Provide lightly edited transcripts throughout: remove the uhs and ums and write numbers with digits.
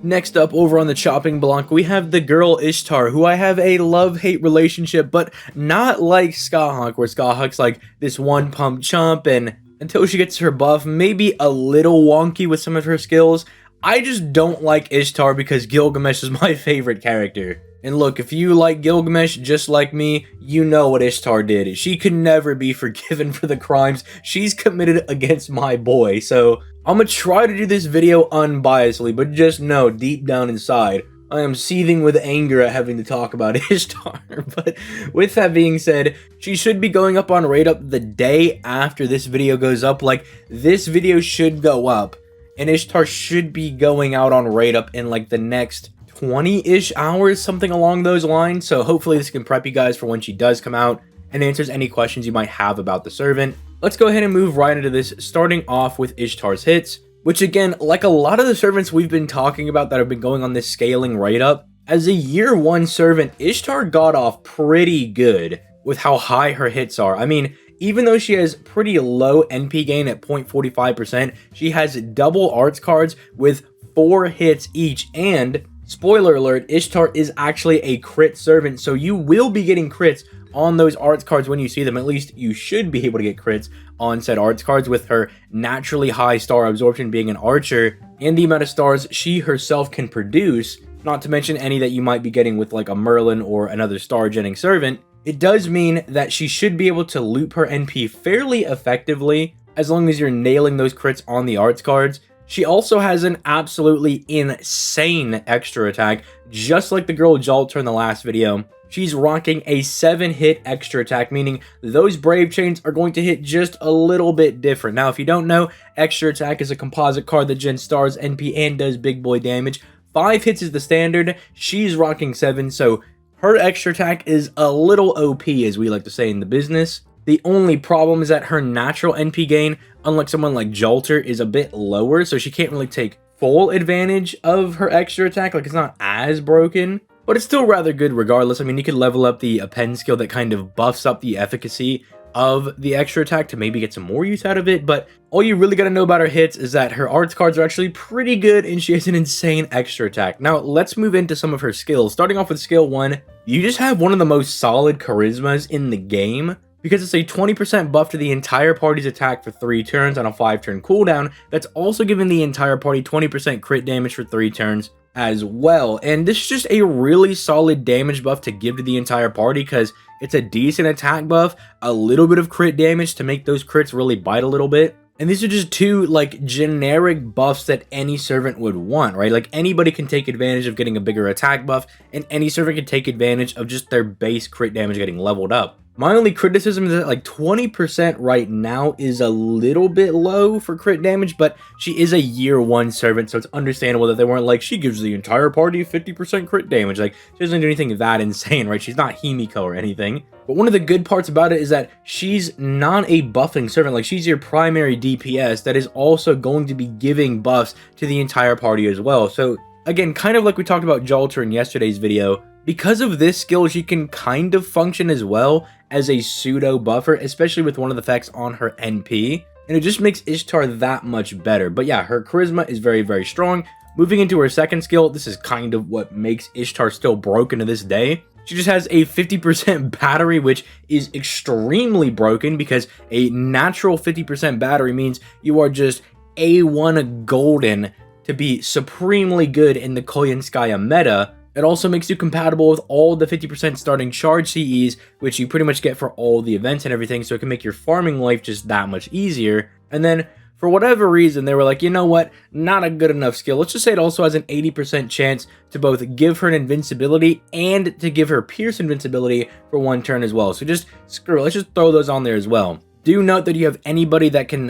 Next up, over on the chopping block, we have the girl Ishtar, who I have a love-hate relationship, but not like Skahawk, where Skahawk's like this one pump chump, and until she gets her buff, maybe a little wonky with some of her skills. I just don't like Ishtar because Gilgamesh is my favorite character. And look, if you like Gilgamesh just like me, you know what Ishtar did. She could never be forgiven for the crimes she's committed against my boy. So I'm gonna try to do this video unbiasedly, but just know deep down inside, I am seething with anger at having to talk about Ishtar. But with that being said, she should be going up on Rate Up the day after this video goes up. Like, this video should go up, and Ishtar should be going out on Rate Up in like the next 20-ish hours, something along those lines. So hopefully this can prep you guys for when she does come out and answers any questions you might have about the servant. Let's go ahead and move right into this, starting off with Ishtar's hits, which again, like a lot of the servants we've been talking about that have been going on this scaling Rate Up, as a year 1 servant, Ishtar got off pretty good with how high her hits are. I mean, even though she has pretty low NP gain at 0.45%, she has double arts cards with 4 hits each, and spoiler alert, Ishtar is actually a crit servant, so you will be getting crits on those arts cards when you see them. At least you should be able to get crits on said arts cards with her naturally high star absorption being an archer, and the amount of stars she herself can produce, not to mention any that you might be getting with like a Merlin or another star genning servant. It does mean that she should be able to loop her NP fairly effectively as long as you're nailing those crits on the arts cards. She also has an absolutely insane extra attack, just like the girl Jalter in the last video. She's rocking a 7-hit extra attack, meaning those Brave Chains are going to hit just a little bit different. Now, if you don't know, extra attack is a composite card that gens stars NP and does big boy damage. 5 hits is the standard. She's rocking 7, so her extra attack is a little OP, as we like to say in the business. The only problem is that her natural NP gain, unlike someone like Jalter, is a bit lower, so she can't really take full advantage of her extra attack. Like, it's not as broken, but it's still rather good regardless. I mean, you could level up the append skill that kind of buffs up the efficacy of the extra attack to maybe get some more use out of it, but all you really gotta know about her hits is that her arts cards are actually pretty good and she has an insane extra attack. Now, let's move into some of her skills. Starting off with skill 1, you just have one of the most solid charismas in the game, because it's a 20% buff to the entire party's attack for 3 turns on a 5-turn cooldown. That's also giving the entire party 20% crit damage for 3 turns as well. And this is just a really solid damage buff to give to the entire party because it's a decent attack buff, a little bit of crit damage to make those crits really bite a little bit. And these are just 2 like generic buffs that any servant would want, right? Like, anybody can take advantage of getting a bigger attack buff, and any servant can take advantage of just their base crit damage getting leveled up. My only criticism is that like 20% right now is a little bit low for crit damage, but she is a year 1 servant, so it's understandable that they weren't like, she gives the entire party 50% crit damage. Like, she doesn't do anything that insane, right? She's not Himiko or anything. But one of the good parts about it is that she's not a buffing servant. Like, she's your primary DPS that is also going to be giving buffs to the entire party as well. So again, kind of like we talked about Jalter in yesterday's video, because of this skill, she can kind of function as well as a pseudo buffer, especially with one of the effects on her NP, and it just makes Ishtar that much better. But yeah, her charisma is very, very strong. Moving into her second skill, this is kind of what makes Ishtar still broken to this day. She just has a 50% battery, which is extremely broken because a natural 50% battery means you are just A1 golden to be supremely good in the Koyanskaya meta. It also makes you compatible with all the 50% starting charge CEs, which you pretty much get for all the events and everything, so it can make your farming life just that much easier. And then, for whatever reason, they were like, you know what, not a good enough skill. Let's just say it also has an 80% chance to both give her an invincibility and to give her pierce invincibility for 1 turn as well. So just, screw it, let's just throw those on there as well. Do note that you have anybody that can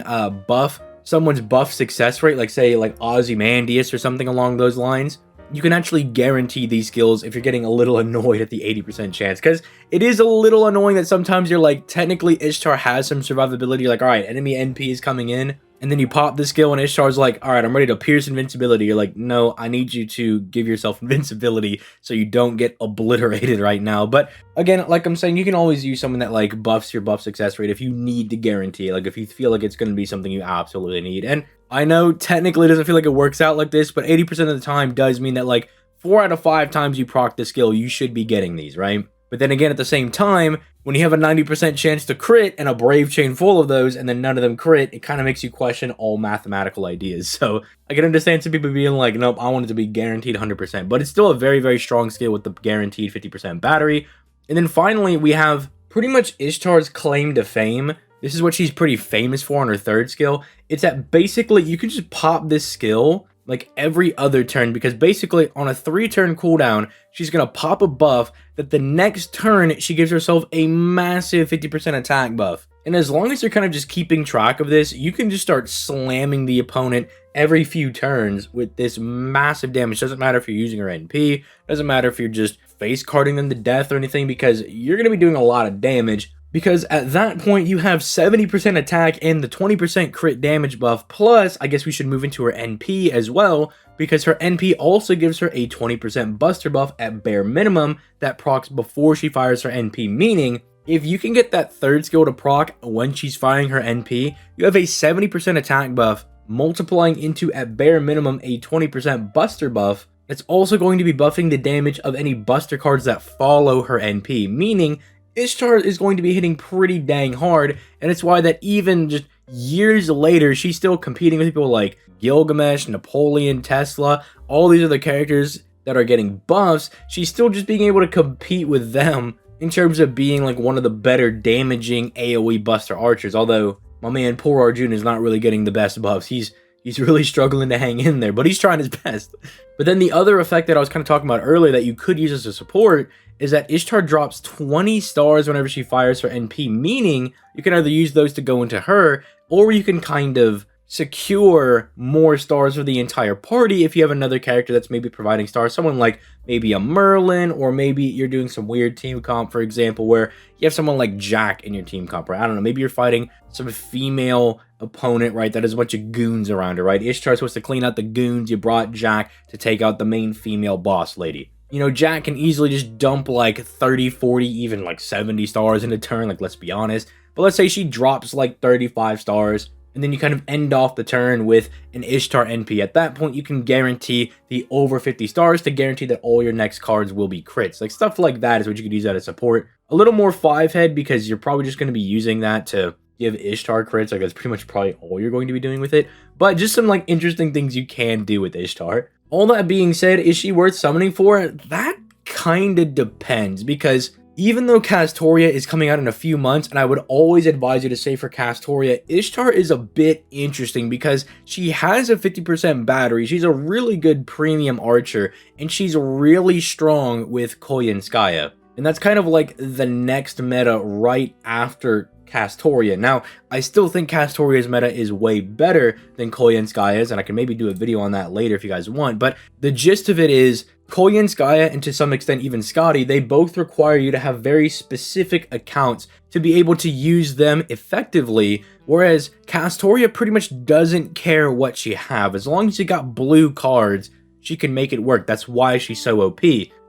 buff someone's buff success rate, like say like Ozymandias or something along those lines. You can actually guarantee these skills if you're getting a little annoyed at the 80% chance, because it is a little annoying that sometimes you're like, technically Ishtar has some survivability, you're like, alright, enemy NP is coming in, and then you pop the skill and Ishtar's like, alright, I'm ready to pierce invincibility. You're like, no, I need you to give yourself invincibility so you don't get obliterated right now. But again, like I'm saying, you can always use someone that like buffs your buff success rate if you need to guarantee it, like if you feel like it's going to be something you absolutely need. And I know technically it doesn't feel like it works out like this, but 80% of the time does mean that like 4 out of 5 times you proc the skill, you should be getting these, right? But then again, at the same time, when you have a 90% chance to crit and a brave chain full of those, and then none of them crit, it kind of makes you question all mathematical ideas. So I can understand some people being like, nope, I want it to be guaranteed 100%. But it's still a very, very strong skill with the guaranteed 50% battery. And then finally, we have pretty much Ishtar's claim to fame. This is what she's pretty famous for on her third skill. It's that basically you can just pop this skill like every other turn, because basically on a 3-turn cooldown, she's going to pop a buff that the next turn she gives herself a massive 50% attack buff. And as long as you're kind of just keeping track of this, you can just start slamming the opponent every few turns with this massive damage. Doesn't matter if you're using her NP, doesn't matter if you're just face carding them to death or anything, because you're going to be doing a lot of damage. Because at that point, you have 70% attack and the 20% crit damage buff. Plus, I guess we should move into her NP as well, because her NP also gives her a 20% buster buff at bare minimum that procs before she fires her NP. Meaning, if you can get that third skill to proc when she's firing her NP, you have a 70% attack buff, multiplying into, at bare minimum, a 20% buster buff. It's also going to be buffing the damage of any buster cards that follow her NP. Meaning, Ishtar is going to be hitting pretty dang hard, and it's why that even just years later, she's still competing with people like Gilgamesh, Napoleon, Tesla, all these other characters that are getting buffs. She's still just being able to compete with them in terms of being like one of the better damaging AoE buster archers, although my man poor Arjun is not really getting the best buffs. He's really struggling to hang in there, but he's trying his best. But then the other effect that I was kind of talking about earlier that you could use as a support is that Ishtar drops 20 stars whenever she fires her NP, meaning you can either use those to go into her, or you can kind of secure more stars for the entire party if you have another character that's maybe providing stars. Someone like maybe a Merlin, or maybe you're doing some weird team comp, for example, where you have someone like Jack in your team comp, right? I don't know, maybe you're fighting some female opponent, right, that has a bunch of goons around her, right? Ishtar's supposed to clean out the goons. You brought Jack to take out the main female boss lady. You know, Jack can easily just dump like 30, 40, even like 70 stars in a turn, like, let's be honest. But let's say she drops like 35 stars, and then you kind of end off the turn with an Ishtar NP. At that point, you can guarantee the over 50 stars to guarantee that all your next cards will be crits. Like, stuff like that is what you could use that as support. A little more 5-head, because you're probably just going to be using that to give Ishtar crits. Like, that's pretty much probably all you're going to be doing with it. But just some like interesting things you can do with Ishtar. All that being said, is she worth summoning for? That kind of depends, because even though Castoria is coming out in a few months, and I would always advise you to save for Castoria, Ishtar is a bit interesting because she has a 50% battery. She's a really good premium archer, and she's really strong with Koyanskaya. And that's kind of like the next meta right after Castoria. Now, I still think Castoria's meta is way better than Koyanskaya's, and I can maybe do a video on that later if you guys want, but the gist of it is Koyanskaya, and to some extent even Scotty, they both require you to have very specific accounts to be able to use them effectively, whereas Castoria pretty much doesn't care what she have. As long as you got blue cards, she can make it work. That's why she's so OP.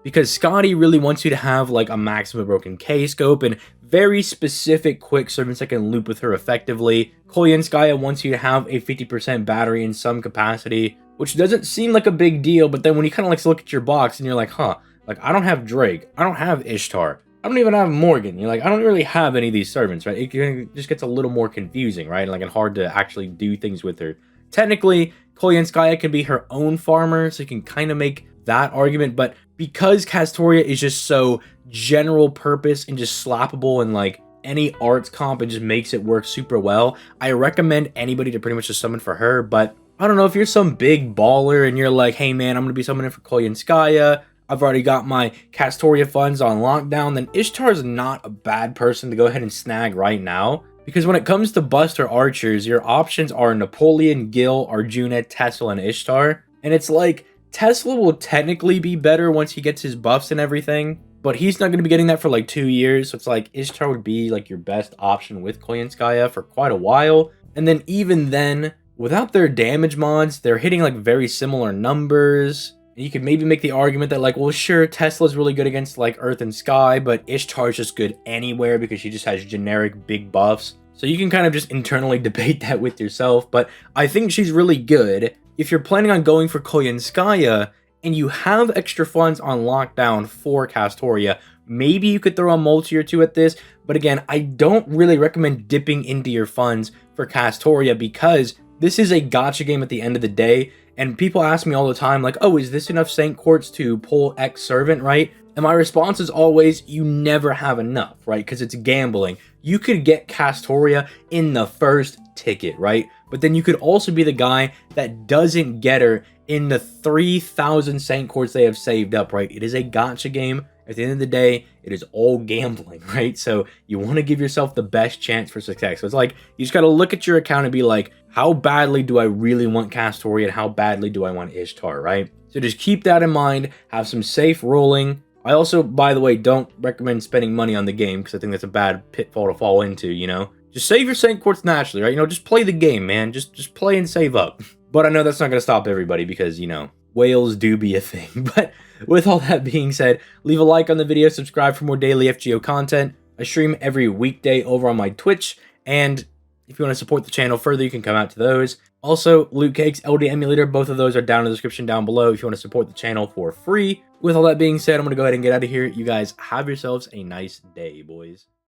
Because Scotty really wants you to have like a maximum broken K scope and very specific quick 7-second loop with her effectively. Koyanskaya wants you to have a 50% battery in some capacity, which doesn't seem like a big deal, but then when you kind of like look at your box and you're like, huh, like I don't have Drake, I don't have Ishtar, I don't even have Morgan. You're like, I don't really have any of these servants, right? It just gets a little more confusing, right? Like, and hard to actually do things with her. Technically, Koyanskaya can be her own farmer, so you can kind of make that argument, but because Castoria is just so general purpose and just slappable and like any arts comp, it just makes it work super well. I recommend anybody to pretty much just summon for her, but I don't know, if you're some big baller and you're like, hey man, I'm gonna be summoning for Koyanskaya, I've already got my Castoria funds on lockdown, then Ishtar is not a bad person to go ahead and snag right now. Because when it comes to buster archers, your options are Napoleon, Gil, Arjuna, Tesla, and Ishtar. And it's like, Tesla will technically be better once he gets his buffs and everything, but he's not going to be getting that for like 2 years. So it's like Ishtar would be like your best option with Koyanskaya for quite a while. And then even then, without their damage mods, they're hitting like very similar numbers. And you could maybe make the argument that like, well, sure, Tesla's really good against like Earth and Sky, but Ishtar's just good anywhere because she just has generic big buffs. So you can kind of just internally debate that with yourself, but I think she's really good. If you're planning on going for Koyanskaya and you have extra funds on lockdown for Castoria, maybe you could throw a multi or two at this. But again, I don't really recommend dipping into your funds for Castoria because this is a gacha game at the end of the day. And people ask me all the time, like, oh, is this enough Saint Quartz to pull X Servant, right? And my response is always, you never have enough, right? Because it's gambling. You could get Castoria in the first ticket, right? But then you could also be the guy that doesn't get her in the 3,000 Saint Quartz they have saved up, right? It is a gacha game. At the end of the day, it is all gambling, right? So you want to give yourself the best chance for success. So it's like, you just got to look at your account and be like, how badly do I really want Castoria and how badly do I want Ishtar, right? So just keep that in mind. Have some safe rolling. I also, by the way, don't recommend spending money on the game because I think that's a bad pitfall to fall into, you know? Just save your Saint Quartz naturally, right? You know, just play the game, man. Just play and save up. But I know that's not going to stop everybody because, you know, whales do be a thing. But with all that being said, leave a like on the video, subscribe for more daily FGO content. I stream every weekday over on my Twitch, and if you want to support the channel further, you can come out to those. Also, Loot Cakes, LD Emulator, both of those are down in the description down below if you want to support the channel for free. With all that being said, I'm going to go ahead and get out of here. You guys have yourselves a nice day, boys.